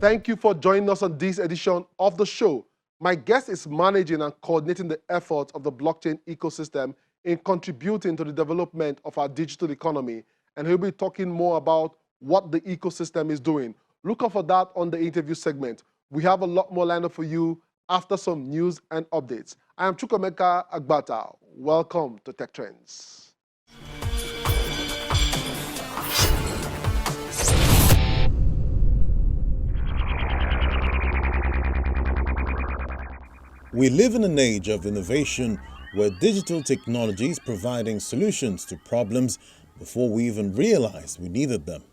Thank you for joining us on this edition of the show. My guest is managing and coordinating the efforts of the blockchain ecosystem in contributing to the development of our digital economy, and he'll be talking more about what the ecosystem is doing. Look out for that on the interview segment. We have a lot more lined up for you after some news and updates. I am Chukwemeka Agbata. Welcome to Tech Trends. We live in an age of innovation where digital technology is providing solutions to problems before we even realize we needed them.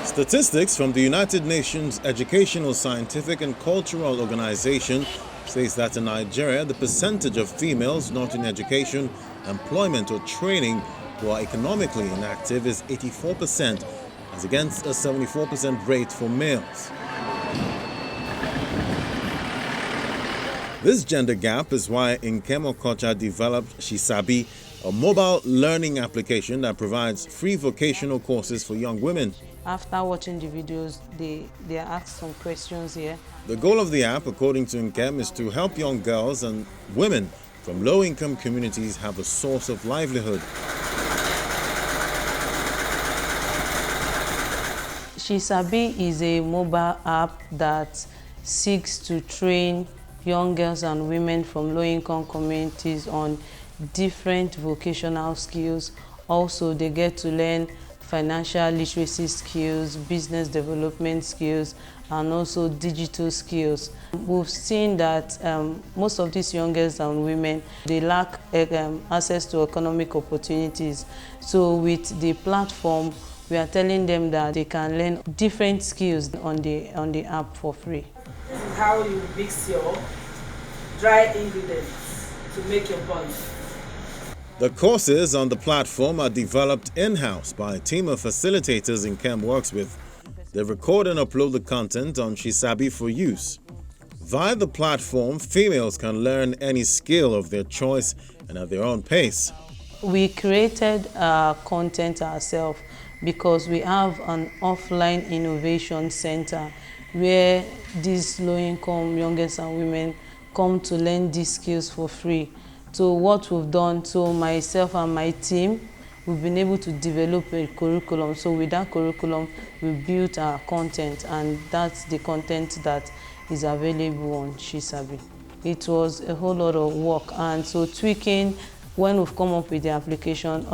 Statistics from the United Nations Educational, Scientific and Cultural Organization says that in Nigeria, the percentage of females not in education, employment or training who are economically inactive is 84%, as against a 74% rate for males. This gender gap is why Nkem Okocha developed Shisabi, a mobile learning application that provides free vocational courses for young women. After watching the videos, they asked some questions here. The goal of the app, according to Nkem, is to help young girls and women from low-income communities have a source of livelihood. Shisabi is a mobile app that seeks to train young girls and women from low-income communities on different vocational skills. Also, they get to learn financial literacy skills, business development skills, and also digital skills. We've seen that most of these young girls and women, they lack access to economic opportunities. So with the platform, we are telling them that they can learn different skills on the app for free. This is how you mix your dry ingredients to make your bun. The courses on the platform are developed in-house by a team of facilitators Nkem works with. They record and upload the content on Shisabi for use. Via the platform, females can learn any skill of their choice and at their own pace. We created content ourselves because we have an offline innovation center where these low-income young girls and women come to learn these skills for free. So what we've done, so myself and my team, we've been able to develop a curriculum. So with that curriculum, we built our content, and that's the content that is available on Shisabi. It was a whole lot of work, and so tweaking, when we've come up with the application,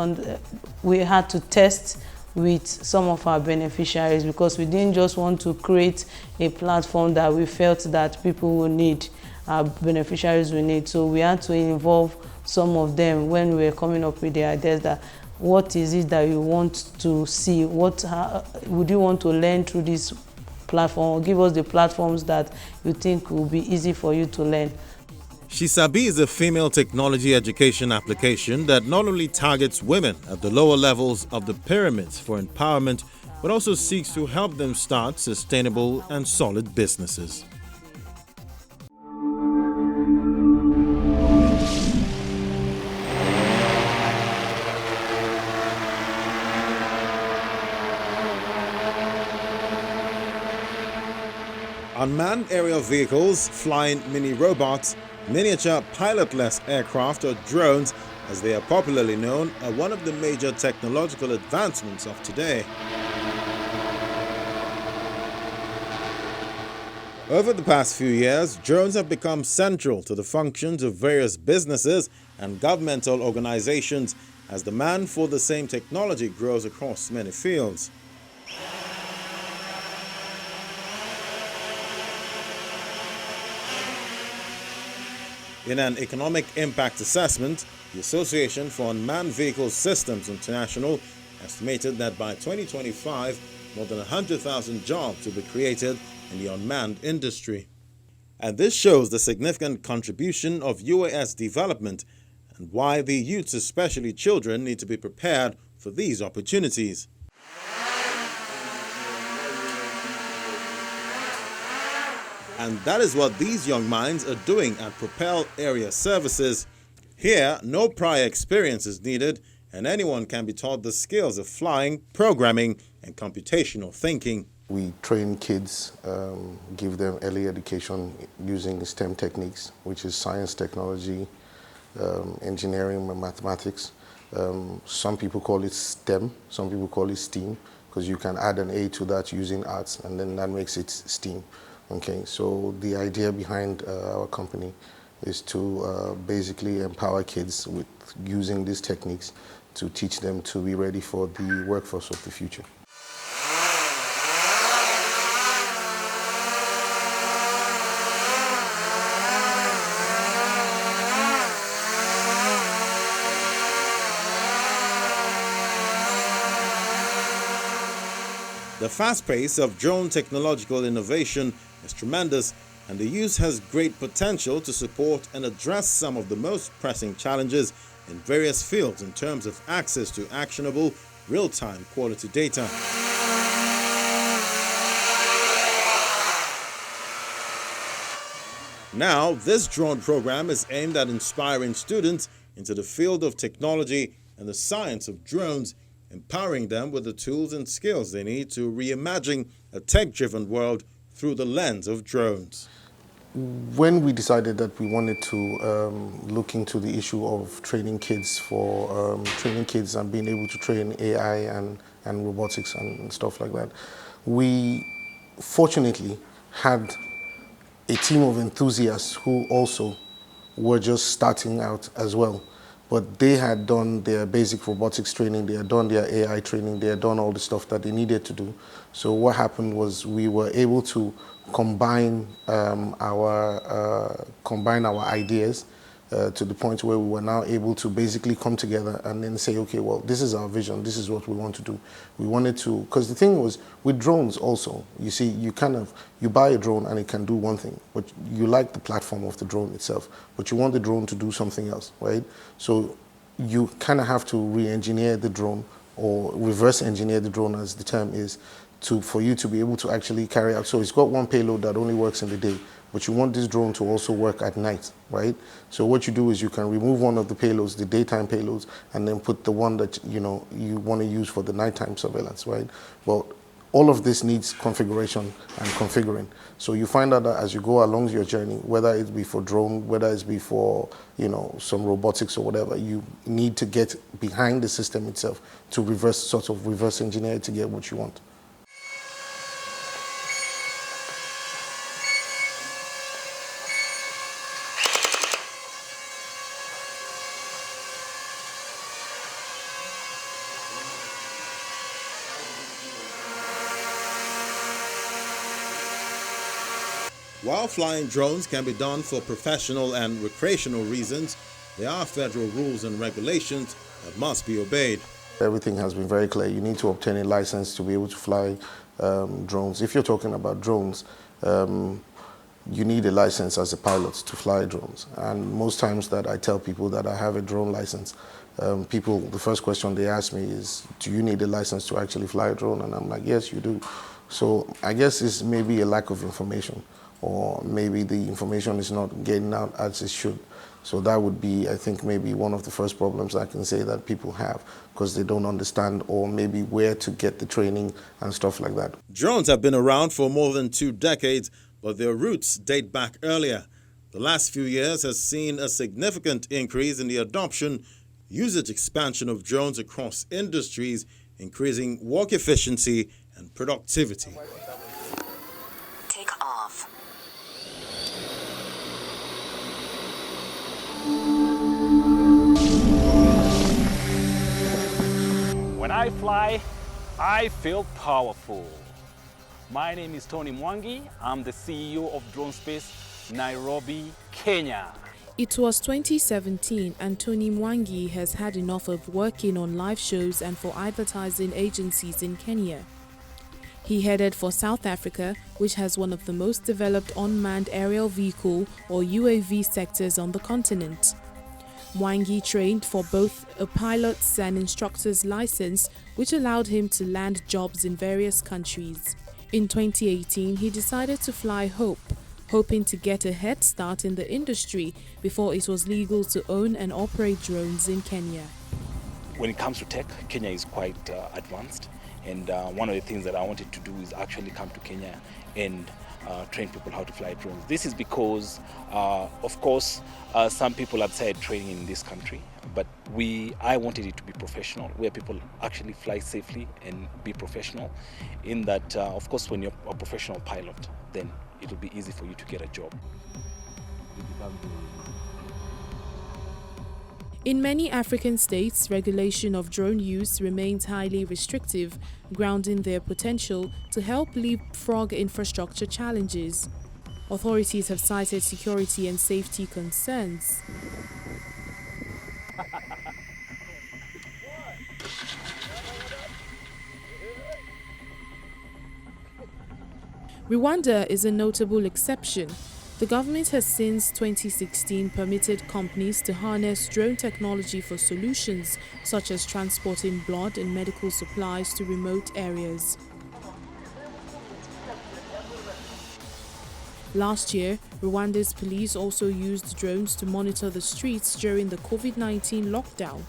we had to test with some of our beneficiaries because we didn't just want to create a platform that we felt that people will need, our beneficiaries will need. So we had to involve some of them when we were coming up with the ideas that what is it that you want to see, what would you want to learn through this platform, or give us the platforms that you think will be easy for you to learn. Shisabi is a female technology education application that not only targets women at the lower levels of the pyramid for empowerment, but also seeks to help them start sustainable and solid businesses. Unmanned aerial vehicles, flying mini robots, miniature pilotless aircraft or drones, as they are popularly known, are one of the major technological advancements of today. Over the past few years, drones have become central to the functions of various businesses and governmental organizations as demand for the same technology grows across many fields. In an economic impact assessment, the Association for Unmanned Vehicle Systems International estimated that by 2025, more than 100,000 jobs will be created in the unmanned industry. And this shows the significant contribution of UAS development and why the youths, especially children, need to be prepared for these opportunities. And that is what these young minds are doing at Propel Area Services. Here, no prior experience is needed, and anyone can be taught the skills of flying, programming, and computational thinking. We train kids, give them early education using STEM techniques, which is science, technology, engineering, and mathematics. Some people call it STEM, some people call it STEAM, because you can add an A to that using arts, and then that makes it STEAM. Okay, so the idea behind our company is to basically empower kids with using these techniques to teach them to be ready for the workforce of the future. The fast pace of drone technological innovation is tremendous, and the use has great potential to support and address some of the most pressing challenges in various fields in terms of access to actionable, real-time quality data. Now, this drone program is aimed at inspiring students into the field of technology and the science of drones, empowering them with the tools and skills they need to reimagine a tech-driven world through the lens of drones. When we decided that we wanted to look into the issue of training kids and being able to train AI and robotics and stuff like that, we fortunately had a team of enthusiasts who also were just starting out as well. But they had done their basic robotics training, they had done their AI training, they had done all the stuff that they needed to do. So what happened was we were able to combine our ideas to the point where we were now able to basically come together and then say, okay, well, this is our vision, this is what we want to do. We wanted to, because the thing was, with drones also, you see, you buy a drone and it can do one thing, but you like the platform of the drone itself, but you want the drone to do something else, right? So you kind of have to re-engineer the drone, or reverse engineer the drone, as the term is, for you to be able to actually carry out. So it's got one payload that only works in the day, but you want this drone to also work at night, right? So what you do is you can remove one of the payloads, the daytime payloads, and then put the one that you want to use for the nighttime surveillance, right? Well, all of this needs configuration and configuring. So you find out that as you go along your journey, whether it be for drone, whether it's be for some robotics or whatever, you need to get behind the system itself to reverse engineer it to get what you want. While flying drones can be done for professional and recreational reasons, there are federal rules and regulations that must be obeyed. Everything has been very clear. You need to obtain a license to be able to fly drones. If you're talking about drones, you need a license as a pilot to fly drones. And most times that I tell people that I have a drone license, the first question they ask me is, do you need a license to actually fly a drone? And I'm like, yes, you do. So I guess it's maybe a lack of information, or maybe the information is not getting out as it should. So that would be, I think, maybe one of the first problems I can say that people have, because they don't understand, or maybe where to get the training and stuff like that. Drones have been around for more than 2 decades, but their roots date back earlier. The last few years has seen a significant increase in the adoption, usage expansion of drones across industries, increasing work efficiency and productivity. Take off. When I fly, I feel powerful. My name is Tony Mwangi. I'm the CEO of Drone Space, Nairobi, Kenya. It was 2017 and Tony Mwangi has had enough of working on live shows and for advertising agencies in Kenya. He headed for South Africa, which has one of the most developed unmanned aerial vehicle or UAV sectors on the continent. Mwangi trained for both a pilot's and instructor's license, which allowed him to land jobs in various countries. In 2018, he decided to fly Hope, hoping to get a head start in the industry before it was legal to own and operate drones in Kenya. When it comes to tech, Kenya is quite advanced, and one of the things that I wanted to do is actually come to Kenya and train people how to fly drones. This is because, of course, some people have started training in this country, but I wanted it to be professional, where people actually fly safely and be professional. In that, of course, when you're a professional pilot, then it will be easy for you to get a job. In many African states, regulation of drone use remains highly restrictive, grounding their potential to help leapfrog infrastructure challenges. Authorities have cited security and safety concerns. Rwanda is a notable exception. The government has since 2016 permitted companies to harness drone technology for solutions such as transporting blood and medical supplies to remote areas. Last year, Rwanda's police also used drones to monitor the streets during the COVID-19 lockdown.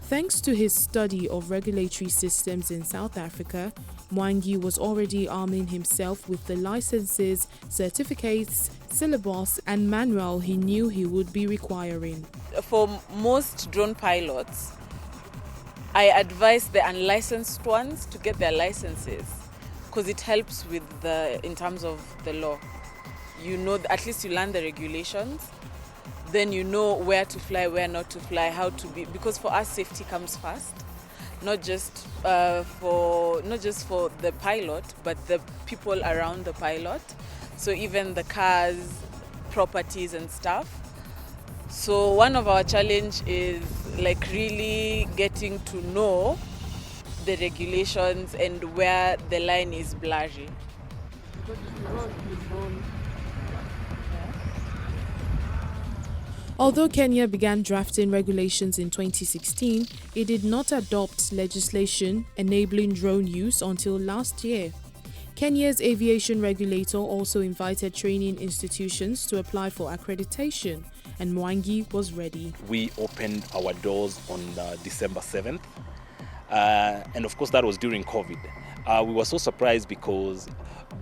Thanks to his study of regulatory systems in South Africa, Mwangi was already arming himself with the licenses, certificates, syllabus and manual he knew he would be requiring. For most drone pilots, I advise the unlicensed ones to get their licenses because it helps with in terms of the law. You know, at least you learn the regulations, then you know where to fly, where not to fly, how to be, because for us safety comes first. Not just for the pilot, but the people around the pilot. So even the cars, properties and stuff. So one of our challenge is like really getting to know the regulations and where the line is blurry. Although Kenya began drafting regulations in 2016, it did not adopt legislation enabling drone use until last year. Kenya's aviation regulator also invited training institutions to apply for accreditation, and Mwangi was ready. We opened our doors on December 7th, and of course that was during COVID. We were so surprised because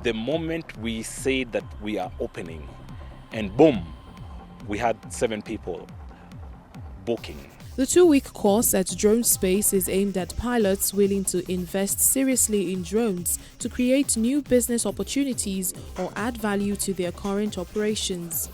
the moment we said that we are opening, and boom, we had 7 people booking. The 2-week course at Drone Space is aimed at pilots willing to invest seriously in drones to create new business opportunities or add value to their current operations.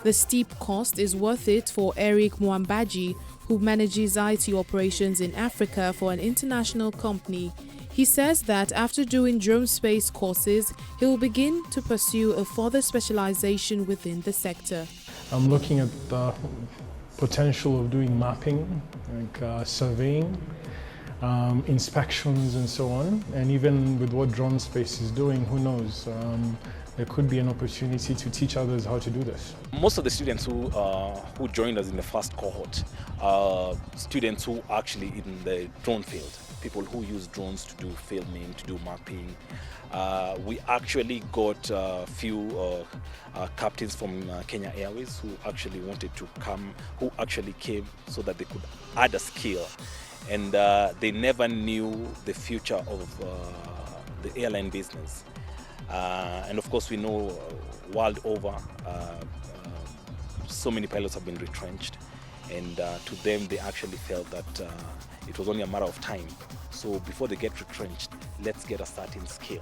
The steep cost is worth it for Eric Mwambaji, who manages IT operations in Africa for an international company. He says that after doing drone space courses, he will begin to pursue a further specialization within the sector. I'm looking at the potential of doing mapping, like surveying, inspections and so on. And even with what Drone Space is doing, who knows? There could be an opportunity to teach others how to do this. Most of the students who joined us in the first cohort are students who are actually in the drone field. People who use drones to do filming, to do mapping. We actually got a few captains from Kenya Airways who actually wanted to come, who actually came so that they could add a skill. And they never knew the future of the airline business. And of course we know world over, so many pilots have been retrenched. And to them, they actually felt that it was only a matter of time. So before they get retrenched, let's get a starting skill.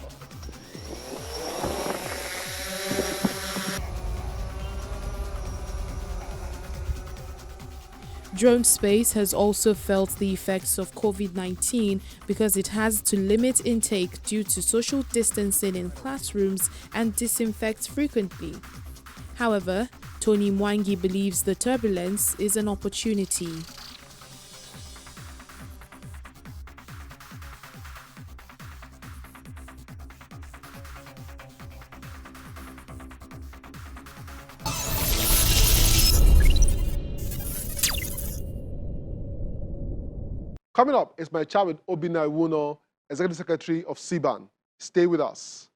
Drone Space has also felt the effects of COVID-19 because it has to limit intake due to social distancing in classrooms and disinfect frequently. However, Tony Mwangi believes the turbulence is an opportunity. Coming up is my chat with Obinna Iwuno, Executive Secretary of CBAN. Stay with us.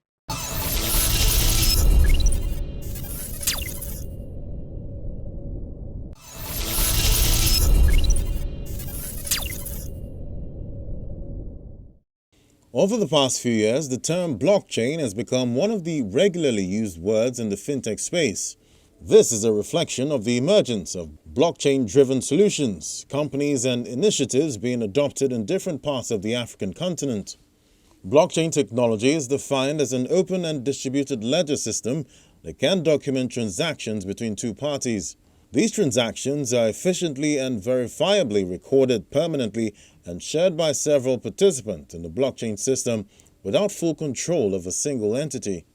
Over the past few years, the term blockchain has become one of the regularly used words in the fintech space. This is a reflection of the emergence of blockchain-driven solutions, companies and initiatives being adopted in different parts of the African continent. Blockchain technology is defined as an open and distributed ledger system that can document transactions between two parties. These transactions are efficiently and verifiably recorded permanently and shared by several participants in the blockchain system without full control of a single entity.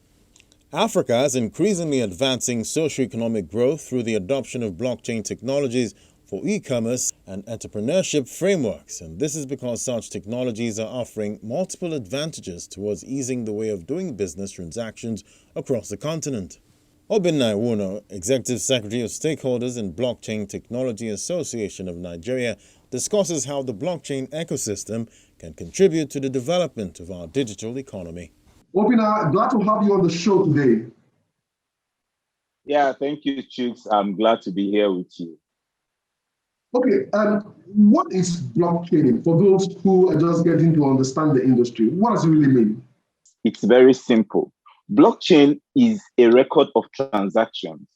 Africa is increasingly advancing socio-economic growth through the adoption of blockchain technologies for e-commerce and entrepreneurship frameworks, and this is because such technologies are offering multiple advantages towards easing the way of doing business transactions across the continent. Obinna Iwuno, Executive Secretary of Stakeholders in Blockchain Technology Association of Nigeria, discusses how the blockchain ecosystem can contribute to the development of our digital economy. Obinna, glad to have you on the show today. Yeah, thank you, Chicks. I'm glad to be here with you. Okay, what is blockchain for those who are just getting to understand the industry? What does it really mean? It's very simple. Blockchain is a record of transactions,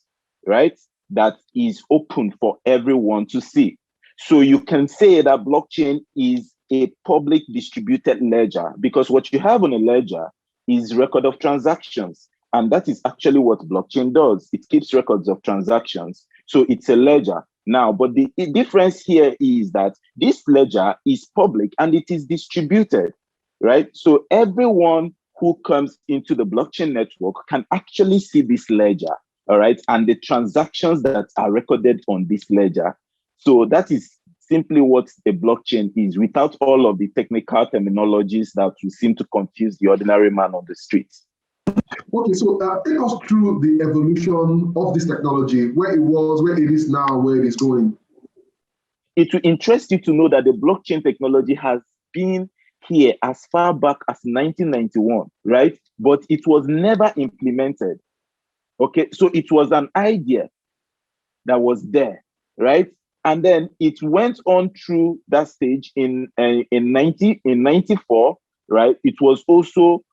right? That is open for everyone to see. So you can say that blockchain is a public distributed ledger, because what you have on a ledger is record of transactions. And that is actually what blockchain does. It keeps records of transactions. So it's a ledger. Now, but the difference here is that this ledger is public and it is distributed, right? So everyone who comes into the blockchain network can actually see this ledger, all right? And the transactions that are recorded on this ledger. So that is simply what a blockchain is, without all of the technical terminologies that will seem to confuse the ordinary man on the streets. Okay, so take us through the evolution of this technology, where it was, where it is now, where it is going. It will interest you to know that the blockchain technology has been here as far back as 1991, right? But it was never implemented. Okay, so it was an idea that was there, right? And then it went on through that stage in 94, right? It was also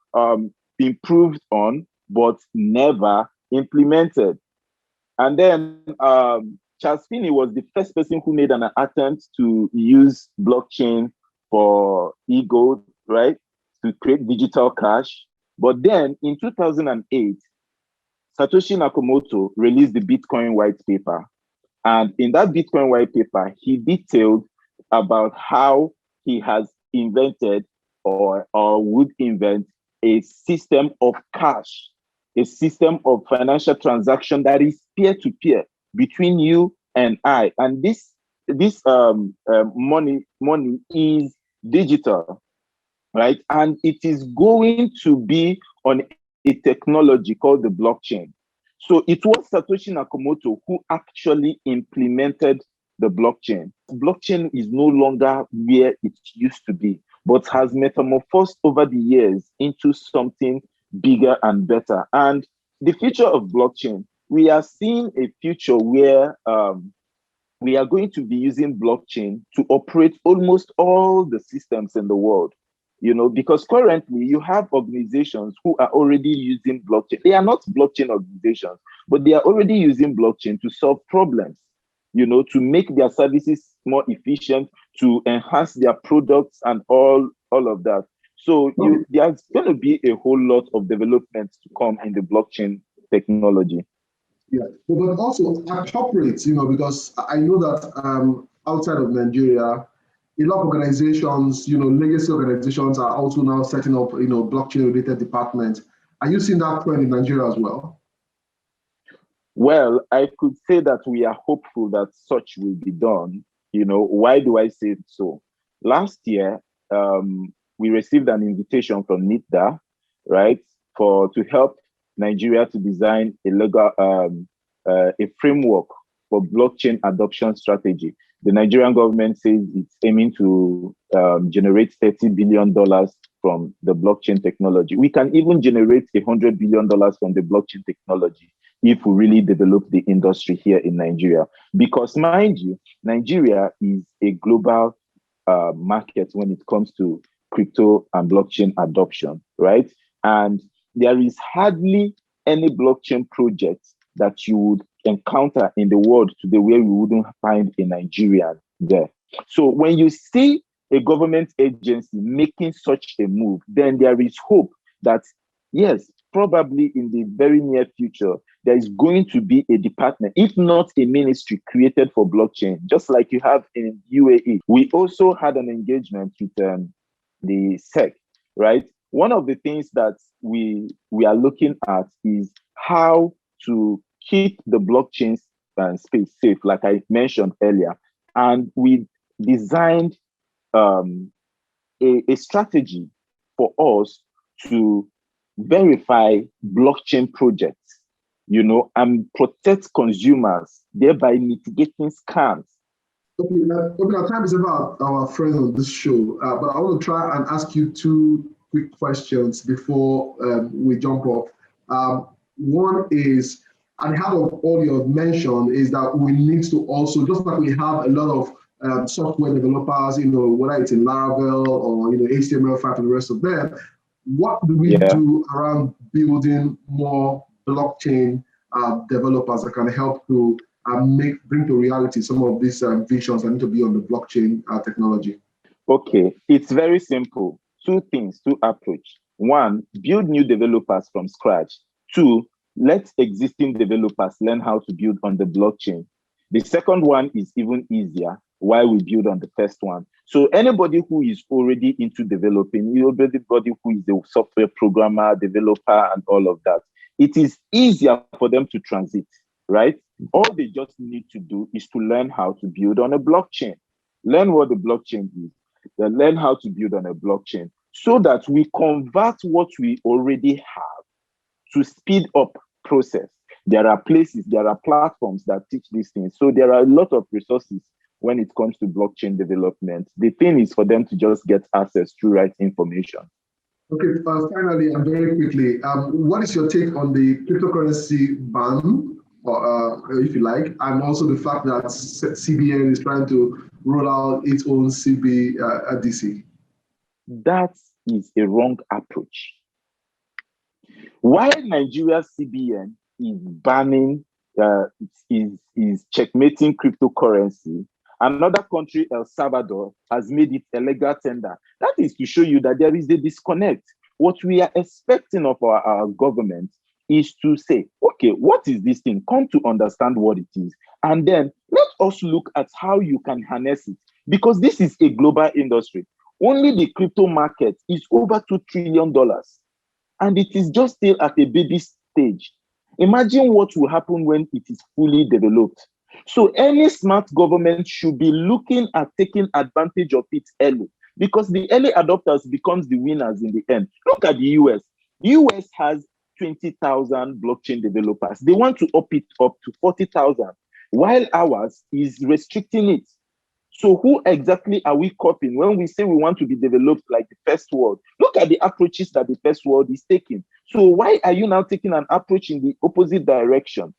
improved on, but never implemented. And then Charles Finney was the first person who made an attempt to use blockchain for e-gold, right? To create digital cash. But then in 2008, Satoshi Nakamoto released the Bitcoin white paper. And in that Bitcoin white paper, he detailed about how he has invented or would invent a system of cash, a system of financial transaction that is peer-to-peer between you and I. And this money is digital, right? And it is going to be on a technology called the blockchain. So it was Satoshi Nakamoto who actually implemented the blockchain. Blockchain is no longer where it used to be, but has metamorphosed over the years into something bigger and better. And the future of blockchain, we are seeing a future where we are going to be using blockchain to operate almost all the systems in the world. You know, because currently you have organizations who are already using blockchain. They are not blockchain organizations, but they are already using blockchain to solve problems, you know, to make their services more efficient, to enhance their products and all of that. So there's going to be a whole lot of developments to come in the blockchain technology. Yeah, but also at corporates, you know, because I know that outside of Nigeria, a lot of organizations, you know, legacy organizations are also now setting up, you know, blockchain-related departments. Are you seeing that trend in Nigeria as well? Well, I could say that we are hopeful that such will be done. You know, why do I say so? Last year, we received an invitation from NITDA, right, to help Nigeria to design a legal, a framework for blockchain adoption strategy. The Nigerian government says it's aiming to generate $30 billion from the blockchain technology. We can even generate $100 billion from the blockchain technology if we really develop the industry here in Nigeria. Because mind you, Nigeria is a global market when it comes to crypto and blockchain adoption, right? And there is hardly any blockchain project that you would encounter in the world today where you wouldn't find a Nigerian there. So when you see a government agency making such a move, then there is hope that, yes, probably in the very near future, there is going to be a department, if not a ministry, created for blockchain, just like you have in UAE. We also had an engagement with the SEC, right? One of the things that we are looking at is how to keep the blockchain space safe, like I mentioned earlier. And we designed a strategy for us to verify blockchain projects, and protect consumers, thereby mitigating scams. Okay, our time is about our friend on this show, but I want to try and ask you two quick questions before we jump off. One is, and half of all you have mentioned is that we need to also, just like we have a lot of software developers, whether it's in Laravel or HTML5 and the rest of them, what do we do around building more blockchain developers that can help to bring to reality some of these visions that need to be on the blockchain technology? Okay, it's very simple. Two things, two approach. One, build new developers from scratch. Two, let existing developers learn how to build on the blockchain. The second one is even easier, while we build on the first one. So anybody who is already into developing, everybody who is a software programmer, developer, and all of that, it is easier for them to transit, right? All they just need to do is to learn how to build on a blockchain. Learn what the blockchain is. Then learn how to build on a blockchain so that we convert what we already have to speed up process. There are places, there are platforms that teach these things. So there are a lot of resources when it comes to blockchain development. The thing is for them to just get access to right information. Okay, finally, and very quickly, what is your take on the cryptocurrency ban, if you like, and also the fact that CBN is trying to roll out its own CBDC? That is a wrong approach. While Nigeria's CBN is banning, is checkmating cryptocurrency, another country, El Salvador, has made it a legal tender. That is to show you that there is a disconnect. What we are expecting of our government is to say, okay, what is this thing? Come to understand what it is. And then let us look at how you can harness it. Because this is a global industry. Only the crypto market is over $2 trillion. And it is just still at a baby stage. Imagine what will happen when it is fully developed. So any smart government should be looking at taking advantage of it early, because the early adopters becomes the winners in the end. Look at the US. The US has 20,000 blockchain developers. They want to up it up to 40,000, while ours is restricting it. So who exactly are we copying when we say we want to be developed like the first world? Look at the approaches that the first world is taking. So why are you now taking an approach in the opposite direction?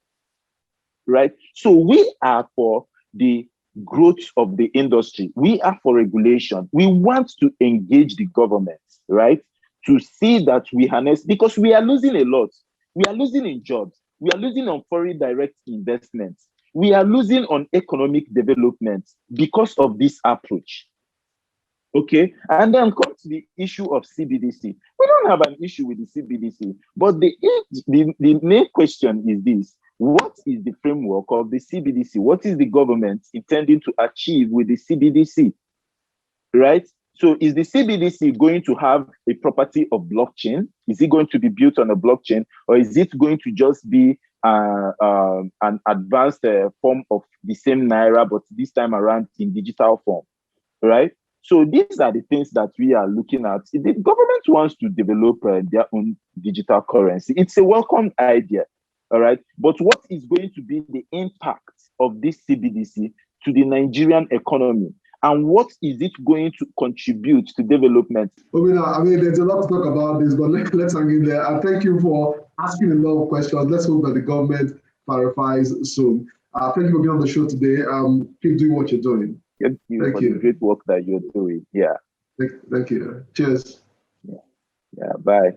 Right? So we are for the growth of the industry. We are for regulation. We want to engage the government, right? To see that we harness, because we are losing a lot. We are losing in jobs. We are losing on foreign direct investments. We are losing on economic development because of this approach. Okay, and then come to the issue of CBDC. We don't have an issue with the CBDC, but the main question is this: what is the framework of the CBDC? What is the government intending to achieve with the CBDC? Right? So is the CBDC going to have a property of blockchain? Is it going to be built on a blockchain, or is it going to just be an advanced form of the same Naira, but this time around in digital form? Right? So these are the things that we are looking at. If the government wants to develop their own digital currency, it's a welcome idea, all right? But what is going to be the impact of this CBDC to the Nigerian economy? And what is it going to contribute to development? I mean, there's a lot to talk about this, but let's hang in there. And thank you for asking a lot of questions. Let's hope that the government clarifies soon. Thank you for being on the show today. Keep doing what you're doing. Thank you for the great work that you're doing. Yeah. Thank you. Cheers. Yeah, bye.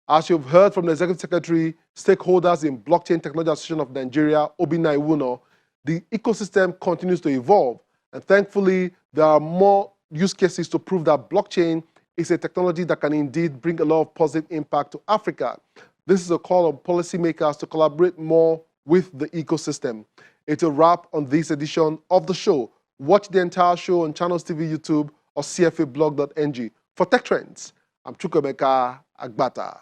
As you've heard from the Executive Secretary, stakeholders in Blockchain Technology Association of Nigeria, Obinna Iwuno, the ecosystem continues to evolve. And thankfully, there are more use cases to prove that blockchain is a technology that can indeed bring a lot of positive impact to Africa. This is a call on policymakers to collaborate more with the ecosystem. It's a wrap on this edition of the show. Watch the entire show on Channels TV YouTube or cfablog.ng. For Tech Trends, I'm Chukwemeka Agbata.